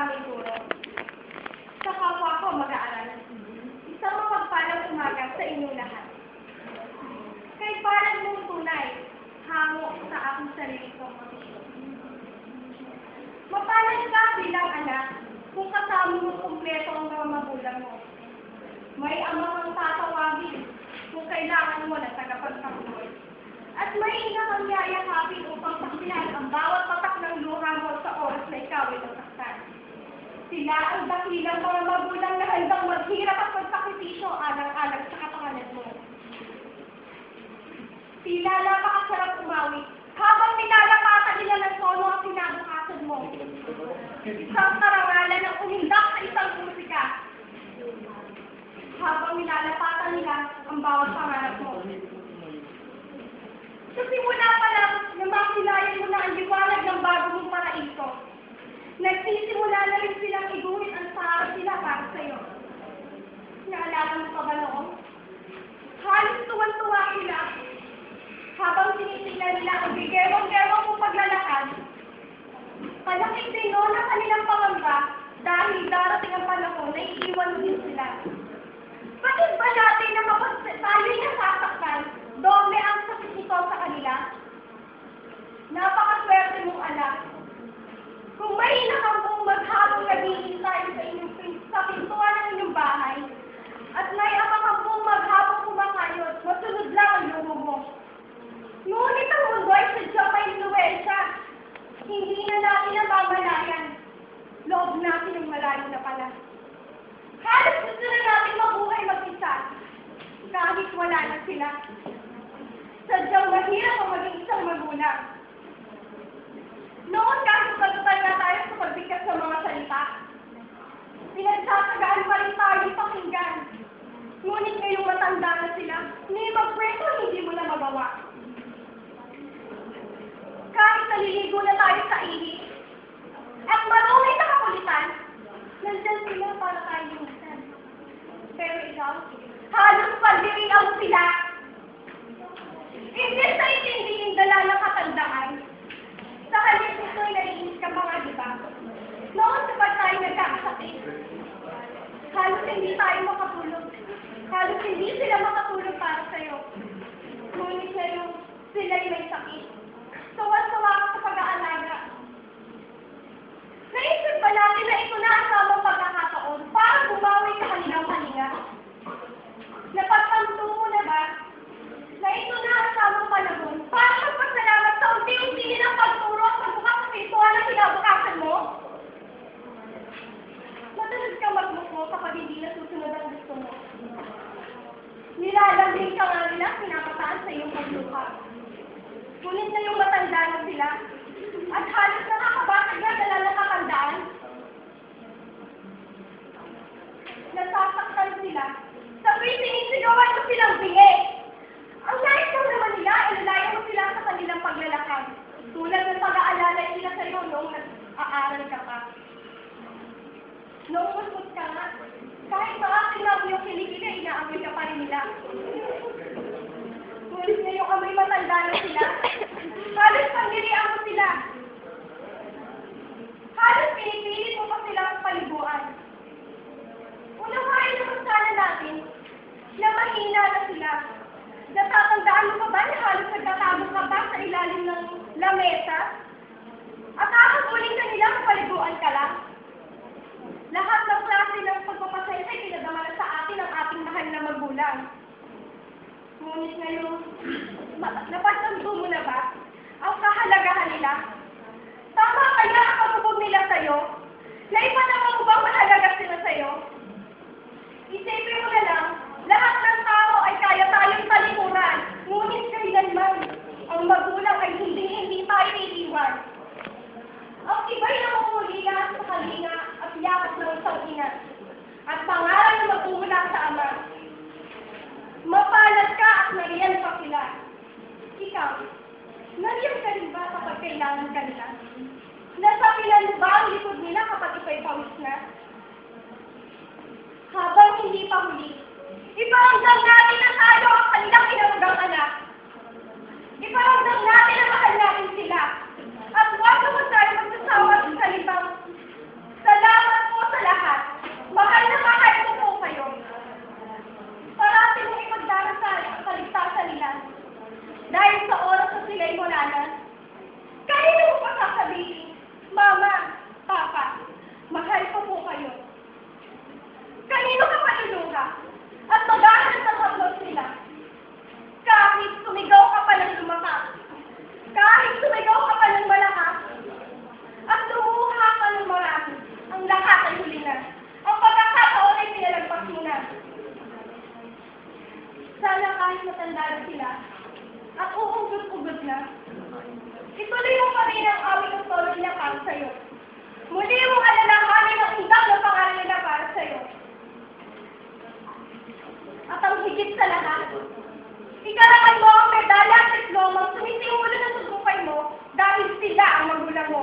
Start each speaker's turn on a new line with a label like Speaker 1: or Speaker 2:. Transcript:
Speaker 1: aming guro. Sa kapwa ko mag-aaral. Isang mapagpalang umaga sa inyong lahat. Kay parang mong tunay, hango sa aking sarili kong ambisyon. Mapalad ka bilang anak kung kasama mo kumpleto ang mga magulang mo. May ama kang tatawagin kung kailangan mo na tagapagpatuloy. At may ina kang yayakapin upang saksihan ang bawat patak ng luha mo sa oras na ikaw ay nasaktan. Sila ang dakilang mga magulang na handang maghirap at magsakripisyo alang-alang sa kapangalan mo. Sila napakasarap umawi habang nilalapatan nila ng tono ang kinabukasan mo. Isang karangalan ng umindak sa isang musika habang nilalapatan nila ang bawat pangarap mo. Sa simula pa lang na makilayan mo na ang liwanag ng bago mong paraiso, nagsisimula na rin silang iguhit ang pangarap nila para sa iyo. Naalala mo pa ba noon? Halos tuwan-tuwa sila habang tinitingnan nila ang bigewang-gewang mong paglalakad. Palakit din noon ang kanilang pangamba dahil darating ang panahon na iiwan din sila. Bakit ba natin na tayo na sasaktan, doble ang sakit nito sa kanila? Napakaswerte mong anak. Kung may nakambong maghabong naghihintay sa pintuan ng inyong bahay, at may amakambong maghabong kumakayod, masunod lang ang luho mo. Ngunit ang mundo ay sadyang may influensya. Hindi na natin namamalayan. Loob natin ang malayo na pala. Halos gusto na natin mabuhay mag-isa. Kahit wala na sila. Sadyang mahirap ang maging isang magulang. Noon kahit pagtatay na tayo sa pagbigkas sa mga salita, pinagsasagaan pa rin tayong pakinggan. Ngunit ngayong matanda na sila, ni magkwento hindi mo na magawa. Kahit naliligo na tayo sa ihi, at marunay na kakulitan, nandyan sila para tayo lumisan. Pero ikaw, halos pagdiriang mo sila. Hindi sa itindihin dala ng katandaan. Sa halip nito'y naiinis ka pa nga, diba? Noon kapag tayo nagkakasakit, halos hindi tayo makatulog. Halos hindi sila makatulog para sa'yo. Ngunit ngayon, sila'y may sakit. Sawa-sawa ka sa pag-aalaga. Naisip ba natin na ito na ang tamang pagkakataon para bumawi sa kanilang pahinga? Napagtanto mo na ba na ito na ang tamang panahon para magpasalamat sa unti-unti nilang pagturo at pagbukas sa pintuan ng kinabukasan mo? Madalas kang magmukmo kapag hindi na susunod ang gusto mo. Nilalambing ka nga nila pinapataan sa iyong pagluha. Ngunit na yung matanda na sila, at halos nakakabakag na dala ng katandaan. Nasasaktan sila, sabay sinisigawan mo silang bingi. Ang nais lang naman nila, ilalayan mo sila sa kanilang paglalakad, tulad ng pag-aalala nila sa iyo noong nag-aaral ka pa. Noong musmut ka nga, kahit maaking na yung kilikili, inaamoy ka pa rin nila. Ngunit ngayong amoy matanda na sila, halos pangirian mo sila. Halos pinipilit mo pa silang paliguan. Unawain naman sana natin na mahina na sila. Natatandaan mo pa ba na halos nagtatago ka ba sa ilalim ng lamesa? At kakasuling ka nila kung paliguan ka lang? Lahat ng klase ng pagpapasensya ay pinadama na sa atin ang ating mahal na magulang. Ngunit ngayon, napagtanto mo na ba ang kahalagahan nila? Tama kaya ang pagubog nila sa'yo? Naipanawa mo bang mahalaga sila sa'yo? Isipin mo na lang, lahat ng tao ay kaya tayong talikuran. Ngunit kailanman, ang magulang ay hindi tayo iiwan. Ang iba'y namumulila sa kalinga at yakap ng isang ina. At pangalan na magmumula sa ama. Mapalad ka at nariyan pa sila. Ikaw, nariyan ka rin ba kapag kailangan ka nila? Nasapilan mo ba ang likod nila kapag ito'y pawis na? Habang hindi pa huli, iparamdam natin na tayo ang kanilang pinagdaang anak. Iparamdam natin na mahal natin sila. At huwag naman tayo magsasawa sa salitang salamat. ibigay ng awit ng solo nila para sa'yo. Muli mong alalahanin ang indak ng pangalan nila para sa'yo. At ang higit sa lahat, ikarangan mo ang medalya at diplomang sumisimulo ng tagumpay mo dahil sila ang magulang mo.